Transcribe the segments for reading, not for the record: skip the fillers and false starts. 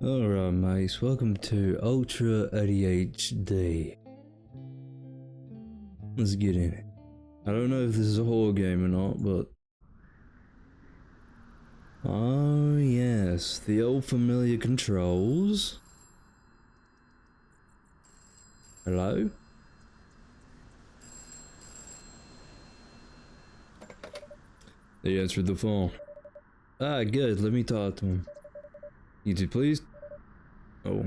Alright mates, welcome to Ultra ADHD. Let's get in it. I don't know if this is a horror game or not, but... Oh yes, the old familiar controls. Hello? They answered the phone. Ah, good, let me talk to him. You two, please. Oh,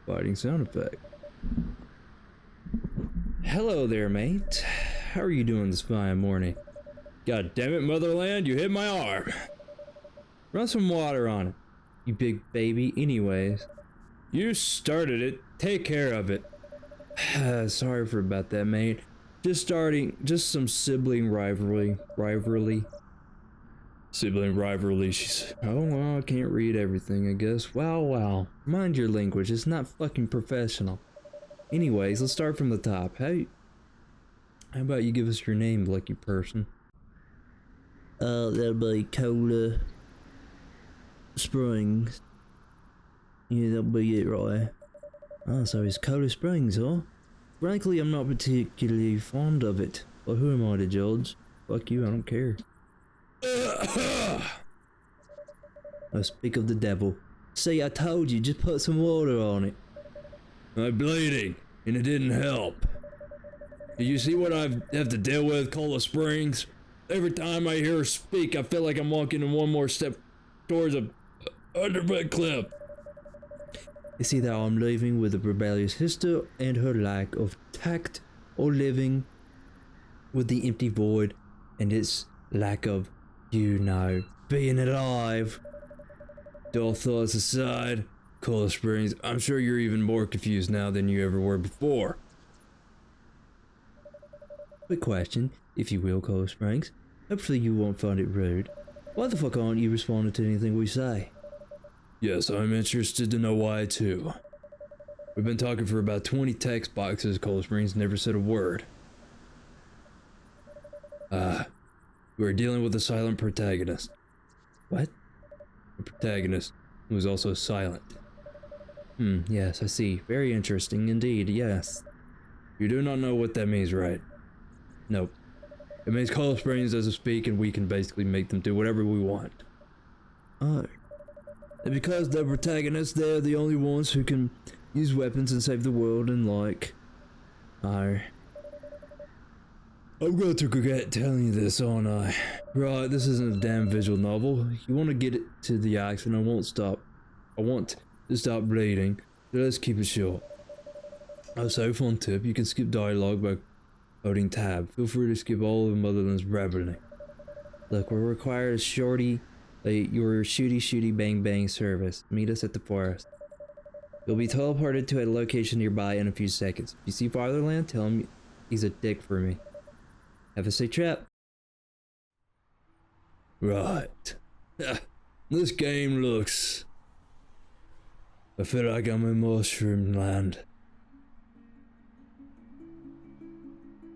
fighting sound effect. Hello there, mate. How are you doing this fine morning? God damn it, motherland, you hit my arm. Run some water on it, you big baby. Anyways, you started it. Take care of it. Sorry for about that, mate. Just some sibling rivalry. Sibling rivalry, she said. Oh, well, I can't read everything, I guess. Wow. Mind your language, it's not fucking professional. Anyways, let's start from the top. How about you give us your name, lucky person? That'll be Cola Springs. Yeah, that'll be it, right? Oh, so it's Cola Springs, huh? Frankly, I'm not particularly fond of it. But who am I to judge? Fuck you, I don't care. I speak of the devil. See, I told you, just put some water on it. I'm bleeding, and it didn't help. Do you see what I have to deal with, Cola Springs? Every time I hear her speak, I feel like I'm walking in one more step towards a underfoot cliff. You see that I'm living with a rebellious sister and her lack of tact, or living with the empty void and its lack of, you know, being alive. Dull thoughts aside, Cola Springs, I'm sure you're even more confused now than you ever were before. Quick question, if you will, Cola Springs. Hopefully you won't find it rude. Why the fuck aren't you responding to anything we say? Yes, I'm interested to know why too. We've been talking for about 20 text boxes. Cola Springs never said a word. We are dealing with a silent protagonist. What? A protagonist who is also silent. Yes, I see. Very interesting indeed, yes. You do not know what that means, right? Nope. It means Cola Springs doesn't speak and we can basically make them do whatever we want. Oh. And because they're protagonists, they're the only ones who can use weapons and save the world and like... Oh. I'm going to regret telling you this, aren't I? Right, this isn't a damn visual novel. You want to get it to the action, I want to stop bleeding, so let's keep it short. Also, fun tip, you can skip dialogue by holding tab. Feel free to skip all of Motherland's babbling. Look, we're required your shooty bang bang service. Meet us at the forest. You'll be teleported to a location nearby in a few seconds. If you see Fatherland, tell him he's a dick for me. Have a safe trip. Right. This game looks... I feel like I'm in Mushroom Land.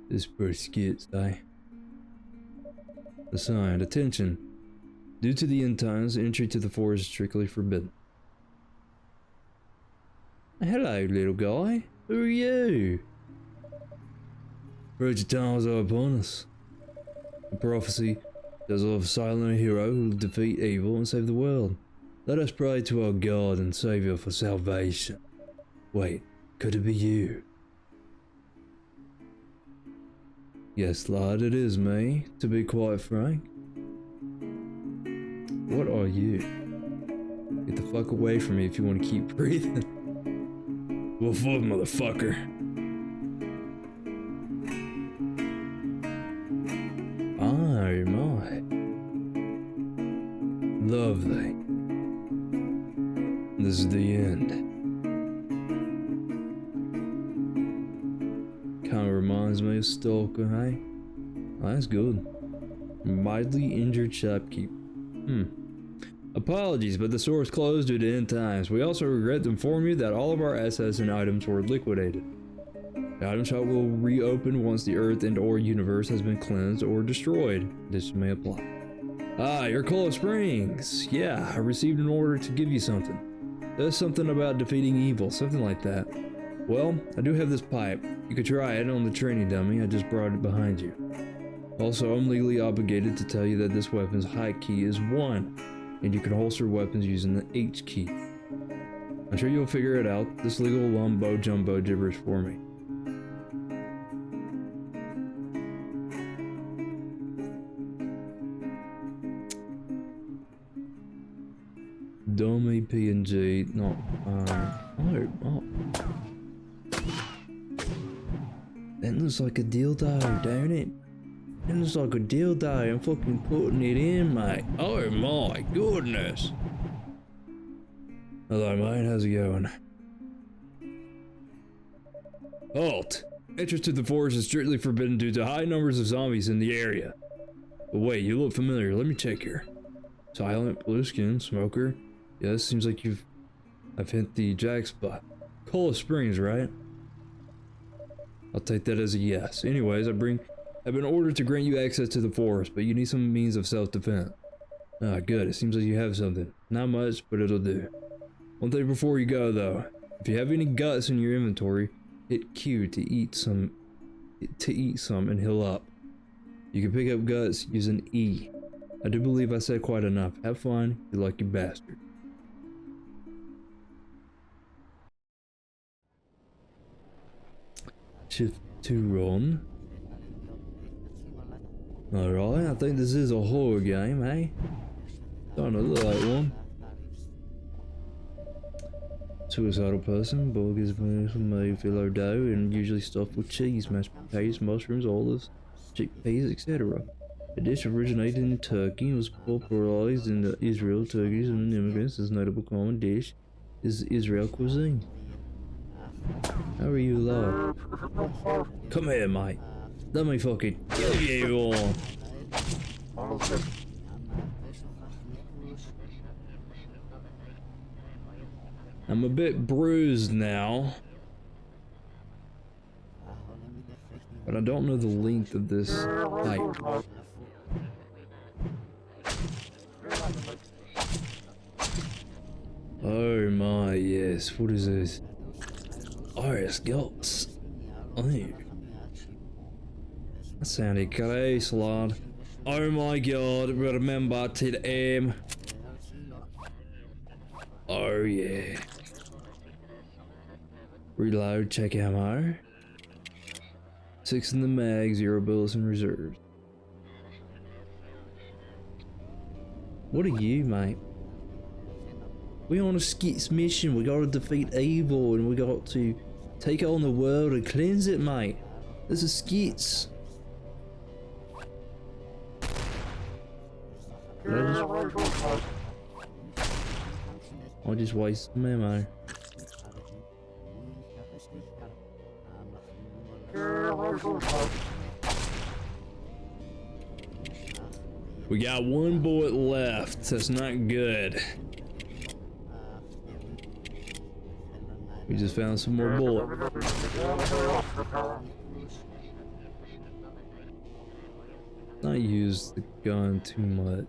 This pretty skits, eh? The sign, attention. Due to the end times, entry to the forest is strictly forbidden. Hello, little guy. Who are you? Future times are upon us. The prophecy tells of a silent hero who will defeat evil and save the world. Let us pray to our God and Savior for salvation. Wait, could it be you? Yes, lad, it is me, to be quite frank. What are you? Get the fuck away from me if you want to keep breathing. Woof woof, motherfucker. Oh my. Lovely. This is the end. Kinda reminds me of Stalker, hey? Oh, that's good. Mildly injured shopkeeper. Apologies, but the store is closed due to end times. We also regret to inform you that all of our assets and items were liquidated. The item shop will reopen once the Earth and or universe has been cleansed or destroyed. This may apply. Ah, you're Cola Springs. Yeah, I received an order to give you something. There's something about defeating evil, something like that. Well, I do have this pipe. You could try it on the training dummy. I just brought it behind you. Also, I'm legally obligated to tell you that this weapon's height key is 1, and you can holster weapons using the H key. I'm sure you'll figure it out. This legal lumbo jumbo gibberish for me. Dummy PNG, not oh. That looks like a dildo, don't it? That looks like a dildo. I'm fucking putting it in, mate. Oh my goodness. Hello, mate. How's it going? Halt! Entrance to the forest is strictly forbidden due to high numbers of zombies in the area. But wait, you look familiar. Let me check here. Silent, blue skin, smoker. Yeah, it seems like I've hit the jack spot. Cola Springs, right? I'll take that as a yes. Anyways, I've been ordered to grant you access to the forest, but you need some means of self-defense. Ah, good. It seems like you have something. Not much, but it'll do. One thing before you go, though. If you have any guts in your inventory, hit Q to eat some and heal up. You can pick up guts using E. I do believe I said quite enough. Have fun, you lucky bastard. Shift to run. Alright, I think this is a horror game, eh? Don't look like one. Suicidal person, burgers made filo dough and usually stuffed with cheese, mashed potatoes, mushrooms, olives, chickpeas, etc. The dish originated in Turkey and was popularized in Israel. Turkeys and immigrants. This notable common dish is Israel cuisine. How are you, Lord? Come here, mate. Let me fucking kill you all. I'm a bit bruised now, but I don't know the length of this pipe. Oh my, yes. What is this? Oh, it's guts. Oh. That sounded crazy, lad. Oh my god, remember to aim. Oh yeah. Reload, check ammo. 6 in the mag, 0 bullets in reserve. What are you, mate? We on a skits mission. We gotta defeat evil and we got to take on the world and cleanse it, mate. This is skits. I just wasted the memo. We got 1 bullet left. That's not good. We just found some more bullets. Not use the gun too much.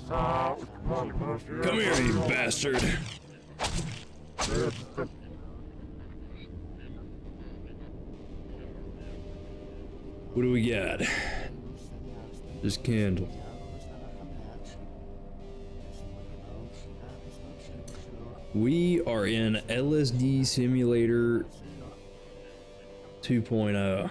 Come here, you bastard! What do we got? This candle. We are in LSD Simulator 2.0.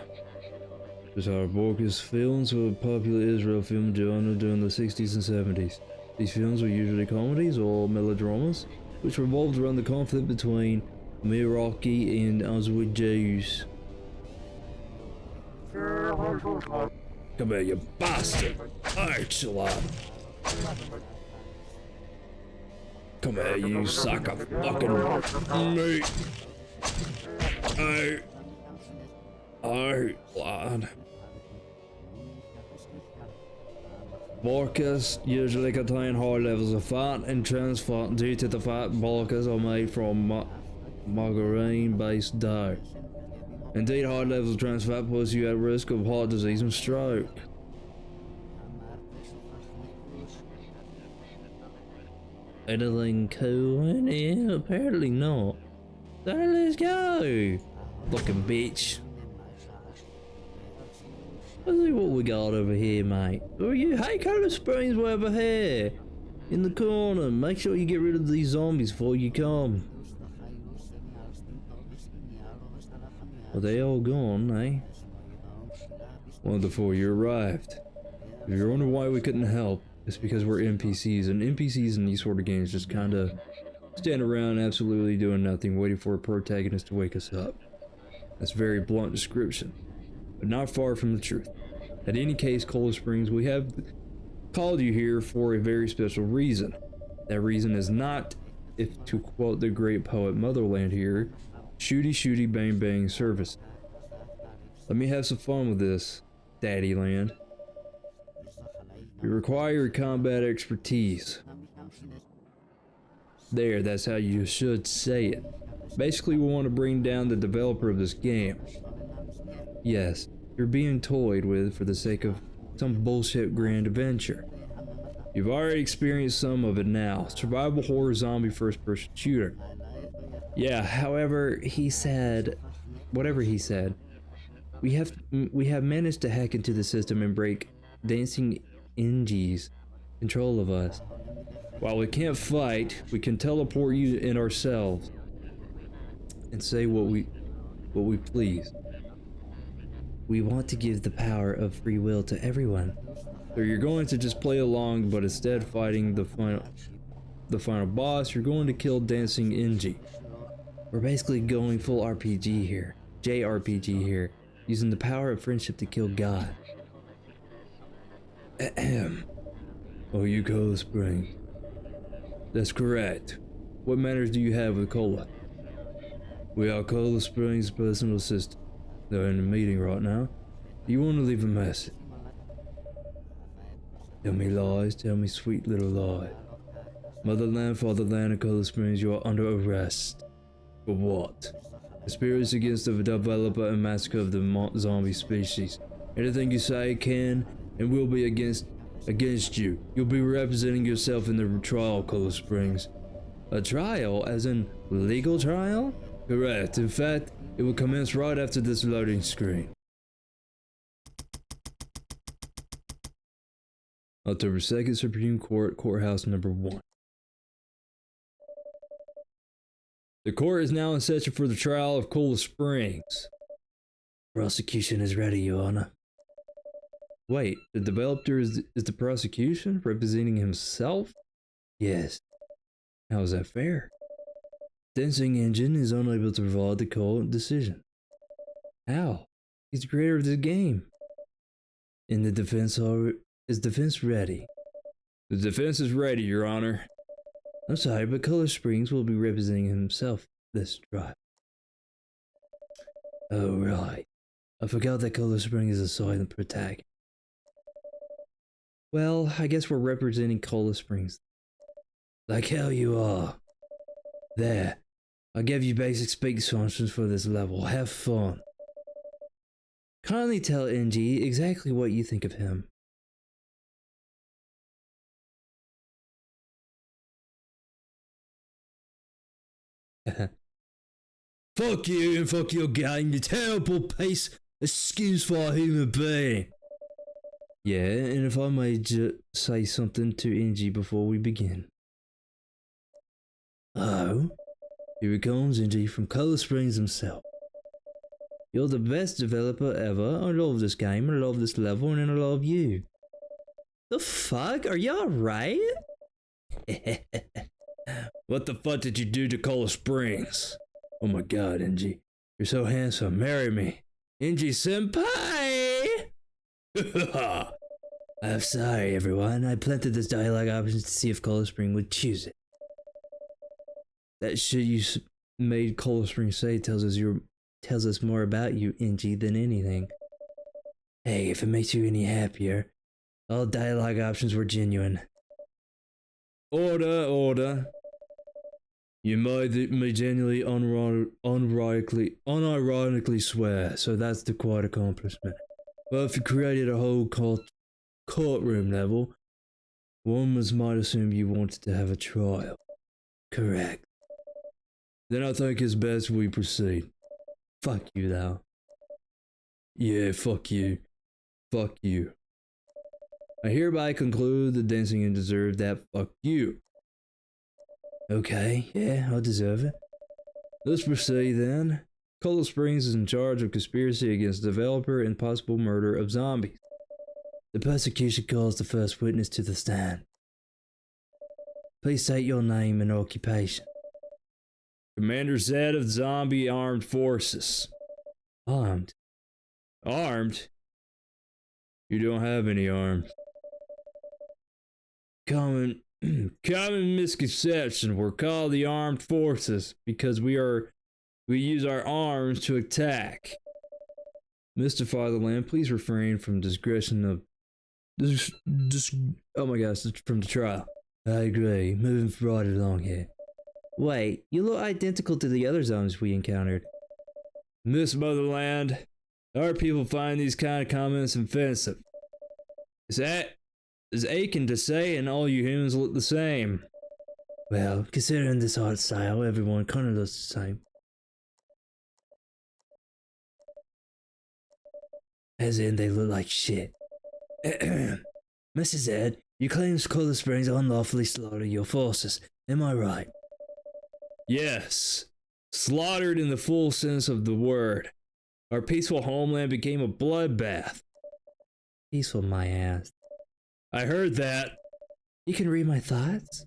This are Blokes films were popular Israel film genre during the 60s and 70s. These films were usually comedies or melodramas, which revolved around the conflict between Iraqi and Azawad Jews. Come here, you bastard! Alright, come here, you sack of fucking meat! Alright, lad. Blokes usually contain high levels of fat and trans fat due to the fact blokes are made from margarine-based dough. Indeed, high levels of trans fat puts you at risk of heart disease and stroke. Anything cool in here? Apparently not. So let's go. Fucking bitch. Let's see what we got over here, mate. Oh, you? Hey, Cola Springs way over here. In the corner. Make sure you get rid of these zombies before you come. Well, they all gone, eh? Wonderful, you arrived. If you're wondering why we couldn't help, it's because we're NPCs, and NPCs in these sort of games just kinda stand around absolutely doing nothing, waiting for a protagonist to wake us up. That's a very blunt description, but not far from the truth. In any case, Cola Springs, we have called you here for a very special reason. That reason is not, if to quote the great poet Motherland here, shooty shooty bang bang service. Let me have some fun with this, Daddy Land. We require combat expertise. There, that's how you should say it. Basically, we want to bring down the developer of this game. Yes, you're being toyed with for the sake of some bullshit grand adventure. You've already experienced some of it now. Survival horror zombie first-person shooter. Yeah, however, he said, whatever he said, we have managed to hack into the system and break Dancing Ng's control of us. While we can't fight, we can teleport you in ourselves and say what we please. We want to give the power of free will to everyone. So you're going to just play along, but instead fighting the final boss, you're going to kill Dancing Ng. We're basically going full RPG here, JRPG here, using the power of friendship to kill God. Ahem. Oh, you Cola Springs. That's correct. What manners do you have with Cola? We are Cola Springs' personal assistant. They're in a meeting right now. Do you want to leave a message? Tell me lies, tell me sweet little lies. Motherland, Fatherland, and Cola Springs, you are under arrest. For what? Conspiracy against the developer and massacre of the zombie species. Anything you say can and will be against you. You'll be representing yourself in the trial, Cola Springs. A trial? As in legal trial? Correct. In fact, it will commence right after this loading screen. October 2nd, Supreme Court, Courthouse number 1. The court is now in session for the trial of Cola Springs. Prosecution is ready, Your Honor. Wait, the developer is the prosecution representing himself? Yes. How is that fair? Dancing Engine is unable to provide the court decision. How? He's the creator of the game. In the defense, is defense ready? The defense is ready, Your Honor. I'm sorry, but Cola Springs will be representing himself this trial. Oh, right. I forgot that Cola Springs is a silent protagonist. Well, I guess we're representing Cola Springs. Like hell you are. There. I'll give you basic speech functions for this level. Have fun. Kindly tell NG exactly what you think of him. Fuck you and fuck your game, you terrible piece of excuse for a human being. Yeah, and if I may say something to NG before we begin. Oh, here comes NG from Cola Springs himself. You're the best developer ever. I love this game, I love this level, and I love you. The fuck? Are y'all right? What the fuck did you do to Cola Springs? Oh my god, NG. You're so handsome. Marry me. NG senpai! I'm sorry, everyone. I planted this dialogue option to see if Cola Spring would choose it. That shit you made Cola Spring say tells us more about you, NG, than anything. Hey, if it makes you any happier, all dialogue options were genuine. Order. You made me genuinely unironically swear, so that's the quite accomplishment. Well, if you created a whole courtroom level, One might assume you wanted to have a trial. Correct. Then I think it's best we proceed. Fuck you, though. Yeah, fuck you. Fuck you. I hereby conclude the dancing and deserve that fuck you. Okay, yeah, I'll deserve it. Let's proceed then. Colorado Springs is in charge of conspiracy against the developer and possible murder of zombies. The prosecution calls the first witness to the stand. Please state your name and occupation. Commander Zed of Zombie Armed Forces. Armed? Armed? You don't have any arms. Common misconception. We're called the Armed Forces because we use our arms to attack. Mr. Fatherland, please refrain from digression of oh my gosh, from the trial. I agree. Moving right along here. Wait, you look identical to the other zombies we encountered. Miss Motherland, our people find these kind of comments offensive. Is aching to say, and all you humans look the same. Well, considering this art style, everyone kind of looks the same. As in, they look like shit. Mrs. Ed, you claim Colorado Springs unlawfully slaughtered your forces. Am I right? Yes. Slaughtered in the full sense of the word. Our peaceful homeland became a bloodbath. Peaceful, my ass. I heard that. You can read my thoughts?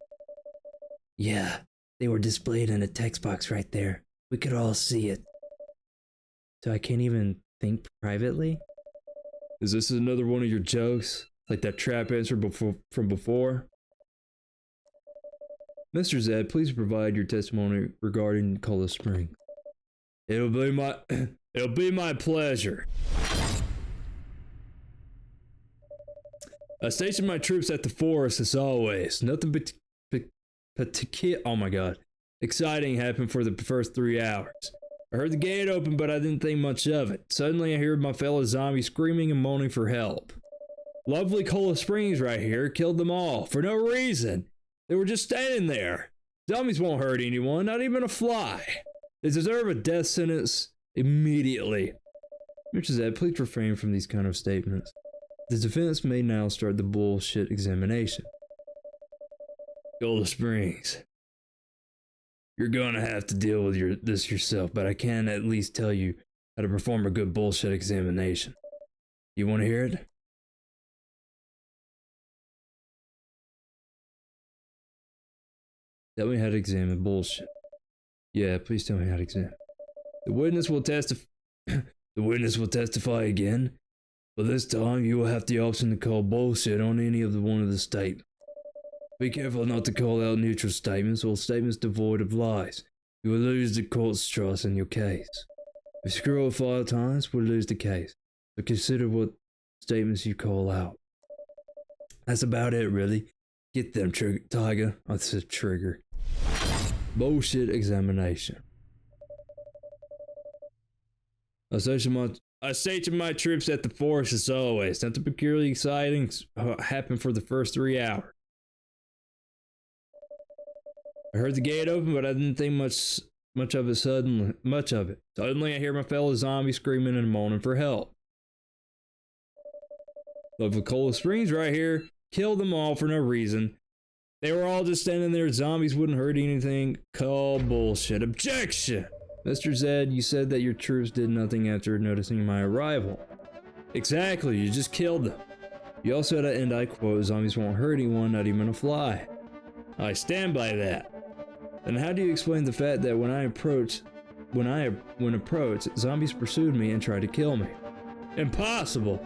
Yeah, they were displayed in a text box right there. We could all see it. So I can't even think privately? Is this another one of your jokes? Like that trap answer from before? Mr. Zed, please provide your testimony regarding Colorado Springs. It'll be my pleasure. I stationed my troops at the forest as always. Nothing particular. Oh my god. Exciting happened for the first 3 hours. I heard the gate open, but I didn't think much of it. Suddenly I heard my fellow zombies screaming and moaning for help. Lovely Colorado Springs right here killed them all for no reason. They were just standing there. Zombies won't hurt anyone, not even a fly. They deserve a death sentence immediately. Mr. Zed, please refrain from these kind of statements. The defense may now start the bullshit examination. Colorado Springs. You're gonna have to deal with this yourself, but I can at least tell you how to perform a good bullshit examination. You wanna hear it? Tell me how to examine bullshit. Yeah, please tell me how to examine. The witness will testify again, but this time you will have the option to call bullshit on any of one of the statements. Be careful not to call out neutral statements or statements devoid of lies. You will lose the court's trust in your case. If you screw up 5 times, we'll lose the case. So consider what statements you call out. That's about it, really. Get them, Tiger. I said trigger. Bullshit examination. I stationed my troops at the forest as always. Nothing peculiarly exciting happened for the first 3 hours. I heard the gate open, but I didn't think much of it. Suddenly, I hear my fellow zombies screaming and moaning for help. But the Colorado Springs right here killed them all for no reason. They were all just standing there. Zombies wouldn't hurt anything. Call bullshit. Objection! Mr. Zed, you said that your troops did nothing after noticing my arrival. Exactly, you just killed them. You also said, and I quote, zombies won't hurt anyone, not even a fly. I stand by that. Then how do you explain the fact that when approached, zombies pursued me and tried to kill me? Impossible!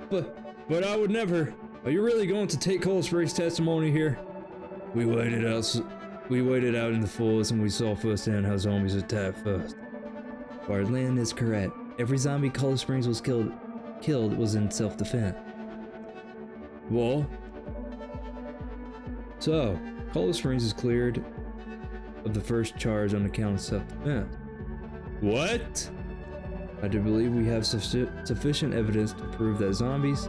But I would never. Are you really going to take Colorado Springs' testimony here? We waited out in the forest and we saw firsthand how zombies attacked first. Bardland is correct. Every zombie Colorado Springs was killed was in self-defense. Well, so Colorado Springs is cleared of the first charge on account of self-defense. What? I do believe we have sufficient evidence to prove that zombies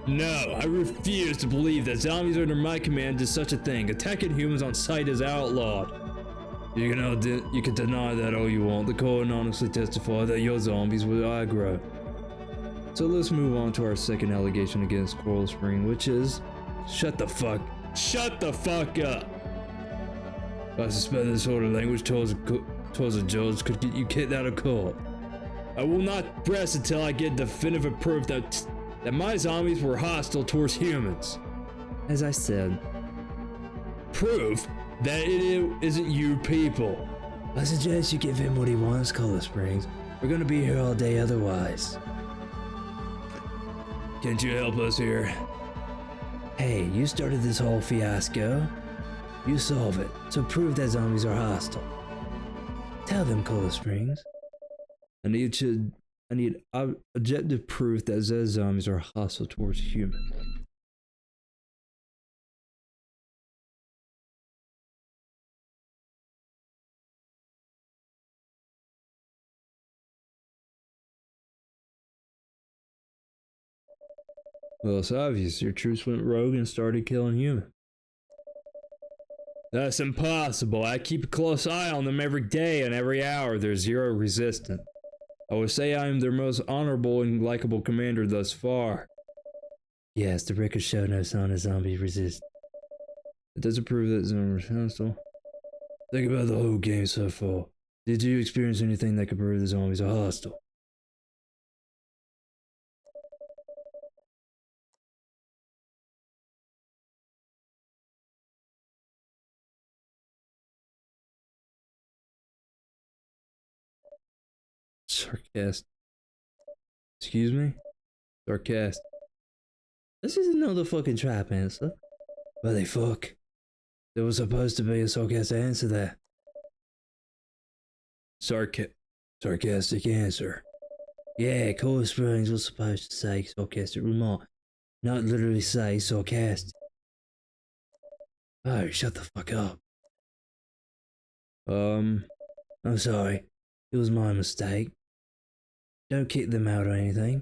No, I refuse to believe that zombies under my command did such a thing. Attacking humans on sight is outlawed. You can deny that all you want. The court honestly testify that your zombies were aggro. So let's move on to our second allegation against Coral Spring, which is shut the fuck up. I suspect this sort of language towards a judge could get you kicked out of court. I will not rest until I get definitive proof that my zombies were hostile towards humans. As I said, proof that it isn't you people. I suggest you give him what he wants, Coral Springs. We're gonna be here all day otherwise. Can't you help us here? Hey, you started this whole fiasco. You solve it, so prove that zombies are hostile. Tell them, Coral Springs. I need objective proof that Zed zombies are hostile towards humans. Well, it's obvious your troops went rogue and started killing humans. That's impossible. I keep a close eye on them every day and every hour. There's zero resistance. I would say I am their most honorable and likable commander thus far. Yes, the record show no sign of zombie resist. It doesn't prove that zombies are hostile. Think about the whole game so far. Did you experience anything that could prove the zombies are hostile? Sarcastic. Excuse me? Sarcastic. This is another fucking trap answer. Well, they fuck. There was supposed to be a sarcastic answer there. Sarcastic answer. Yeah, Coral Springs was supposed to say sarcastic remark, not literally say sarcastic. Oh, shut the fuck up. I'm sorry. It was my mistake. Don't kick them out or anything.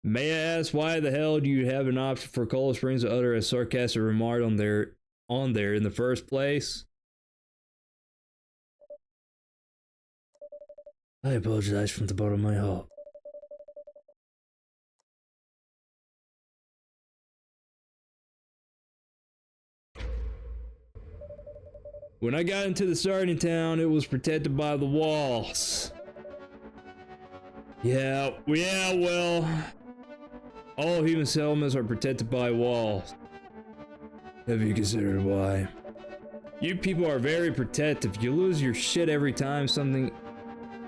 May I ask why the hell do you have an option for Coral Springs to utter a sarcastic remark on there in the first place? I apologize from the bottom of my heart. When I got into the starting town, it was protected by the walls. Yeah, well, all human settlements are protected by walls. Have you considered why? You people are very protective. You lose your shit every time something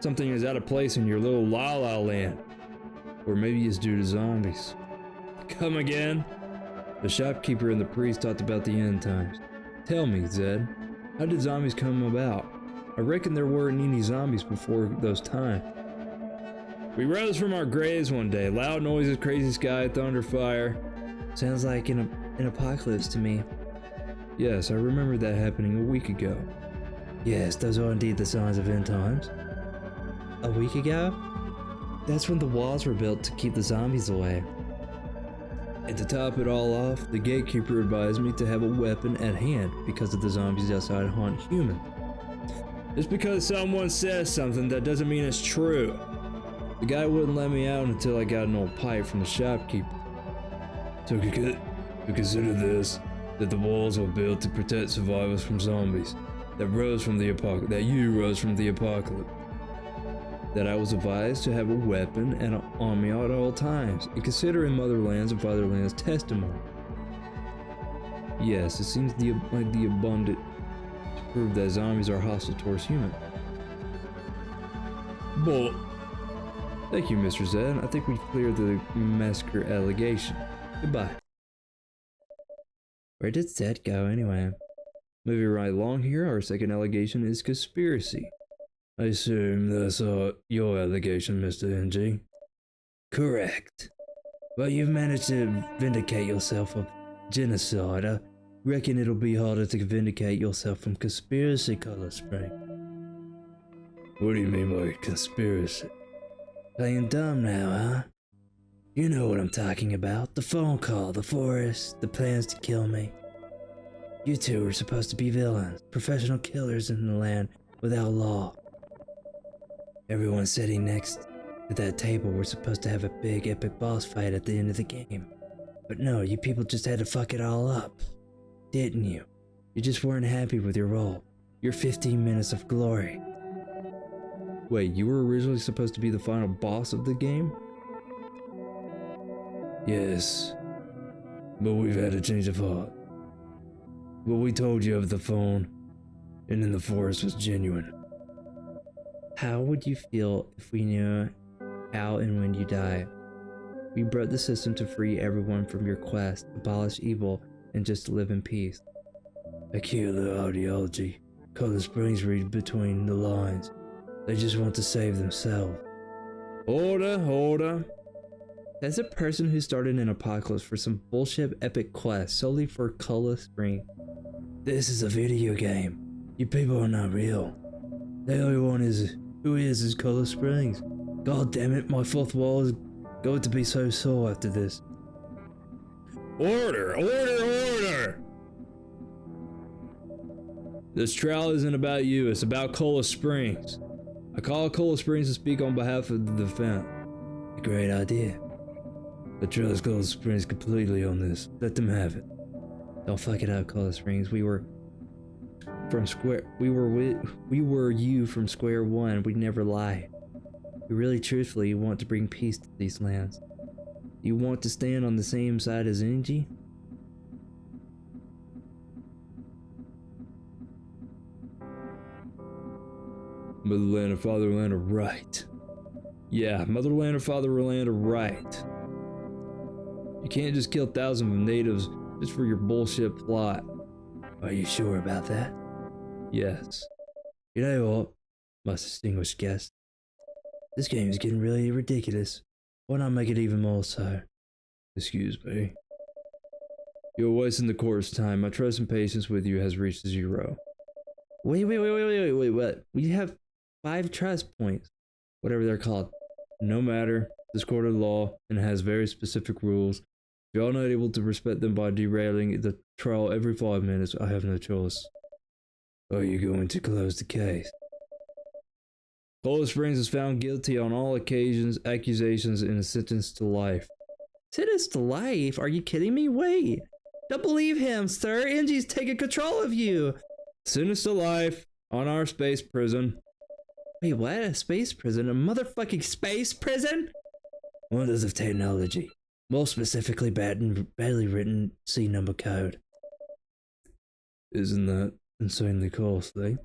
is out of place in your little La La land. Or maybe it's due to zombies. Come again? The shopkeeper and the priest talked about the end times. Tell me, Zed. How did zombies come about? I reckon there weren't any zombies before those times. We rose from our graves one day. Loud noises, crazy sky, thunder, fire. Sounds like an apocalypse to me. Yes, I remember that happening a week ago. Yes, those are indeed the signs of end times. A week ago? That's when the walls were built to keep the zombies away. And to top it all off, the gatekeeper advised me to have a weapon at hand because of the zombies outside haunt humans. Just because someone says something, that doesn't mean it's true. The guy wouldn't let me out until I got an old pipe from the shopkeeper. So to consider this, that the walls were built to protect survivors from zombies, that you rose from the apocalypse. That I was advised to have a weapon and an army at all times, and considering Motherland's and Fatherland's testimony. Yes, it seems like the abundant to prove that zombies are hostile towards humans. But thank you, Mr. Zed. I think we've cleared the massacre allegation. Goodbye. Where did Zed go anyway? Moving right along here, our second allegation is conspiracy. I assume that's your allegation, Mr. NG. Correct. But you've managed to vindicate yourself of genocide. I reckon it'll be harder to vindicate yourself from conspiracy, Coral Spring. What do you mean by conspiracy? Playing dumb now, huh? You know what I'm talking about. The phone call, the forest, the plans to kill me. You two were supposed to be villains, professional killers in the land without law. Everyone sitting next to that table were supposed to have a big epic boss fight at the end of the game. But no, you people just had to fuck it all up. Didn't you? You just weren't happy with your role. Your 15 minutes of glory. Wait, you were originally supposed to be the final boss of the game? Yes, but we've had a change of heart. What we told you over the phone and in the forest was genuine. How would you feel if we knew how and when you die? We broke the system to free everyone from your quest, abolish evil, and just live in peace. A cute little ideology. Color Springs read between the lines. They just want to save themselves. Order. As a person who started an apocalypse for some bullshit epic quest solely for Color Spring. This is a video game. You people are not real. The only one who is Color Springs. God damn it, my fourth wall is going to be so sore after this. Order! This trial isn't about you, it's about Color Springs. I call Color Springs to speak on behalf of the defense. A great idea. I trust Color Springs completely on this. Let them have it. Don't fuck it up, Color Springs. We were you from square one. We never lie. We really truthfully want to bring peace to these lands. You want to stand on the same side as Energy? Motherland and Fatherland are right. Yeah, Motherland and Fatherland are right. You can't just kill thousands of natives just for your bullshit plot. Are you sure about that? Yes. You know what, my distinguished guest? This game is getting really ridiculous. Why not make it even more so? Excuse me. You're wasting the court's time. My trust and patience with you has reached 0. Wait, what? We have 5 trust points. Whatever they're called. No matter. This court of law and has very specific rules. If you're not able to respect them by derailing the trial every 5 minutes, I have no choice. Are you going to close the case? Color Springs is found guilty on all accusations and is sentenced to life. Sentenced to life? Are you kidding me? Wait. Don't believe him, sir. Engie's taking control of you. Sentenced to life on our space prison. Wait, what? A space prison? A motherfucking space prison? Wonders of technology. More specifically, badly written C-number code. Isn't that insanely costly?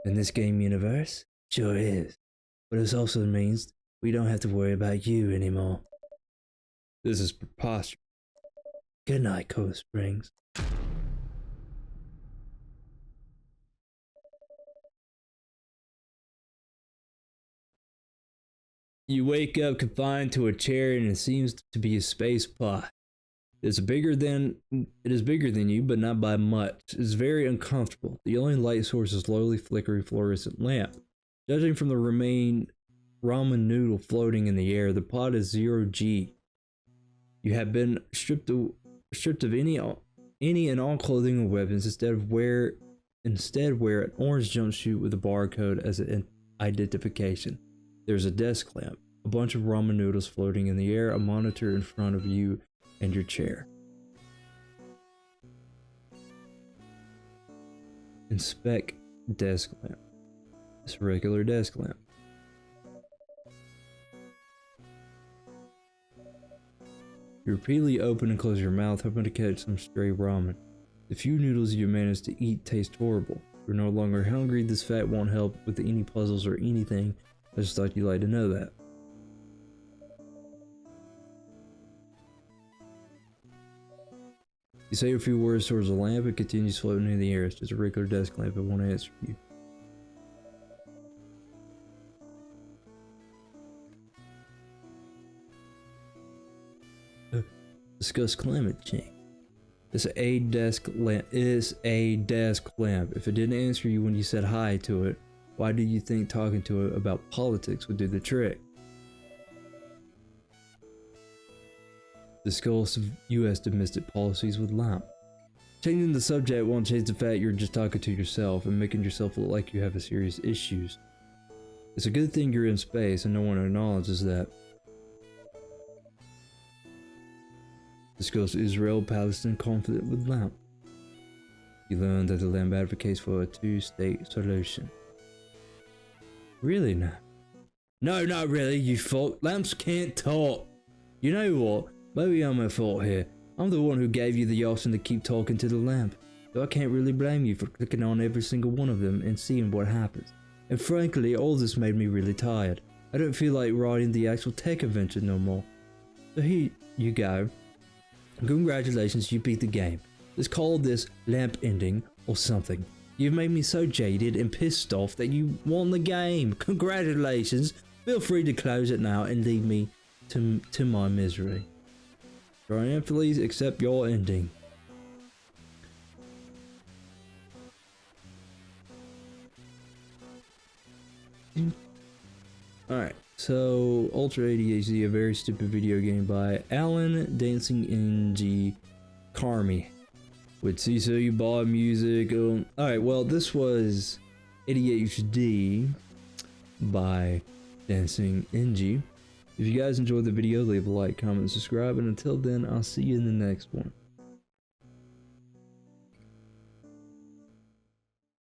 In this game universe? Sure is. But it also means we don't have to worry about you anymore. This is preposterous. Good night, Color Springs. You wake up confined to a chair and it seems to be a space pod. It is bigger than you, but not by much. It's very uncomfortable. The only light source is a slowly flickering fluorescent lamp. Judging from the ramen noodle floating in the air, the pod is 0G. You have been stripped of any and all clothing and weapons. Instead wear an orange jumpsuit with a barcode as an identification. There's a desk lamp, a bunch of ramen noodles floating in the air, a monitor in front of you, and your chair. Inspect desk lamp. It's a regular desk lamp. You repeatedly open and close your mouth, hoping to catch some stray ramen. The few noodles you manage to eat taste horrible. You're no longer hungry. This fact won't help with any puzzles or anything. I just thought you'd like to know that. You say a few words towards the lamp, it continues floating in the air. It's just a regular desk lamp, it won't answer you. Discuss climate change. It's a desk lamp. If it didn't answer you when you said hi to it, why do you think talking to it about politics would do the trick? Discuss US domestic policies with Lamp. Changing the subject won't change the fact you're just talking to yourself and making yourself look like you have serious issues. It's a good thing you're in space and no one acknowledges that. Discuss Israel-Palestine conflict with Lamp. You learn that the Lamp advocates for a two-state solution. Really now? No, not really, you fuck. Lamps can't talk. You know what? Maybe I'm at fault here. I'm the one who gave you the option to keep talking to the Lamp, so I can't really blame you for clicking on every single one of them and seeing what happens. And frankly, all this made me really tired. I don't feel like riding the actual tech adventure no more. So here you go. Congratulations, you beat the game. Let's call this Lamp ending or something. You've made me so jaded and pissed off that you won the game. Congratulations. Feel free to close it now and leave me to my misery. Triumphantly accept your ending. Alright, so Ultra ADHD, a very stupid video game by Alan Dancing NG Carmy with So You Buy Music. Alright, well, this was ADHD by Dancing NG. If you guys enjoyed the video, leave a like, comment, and subscribe, and until then, I'll see you in the next one.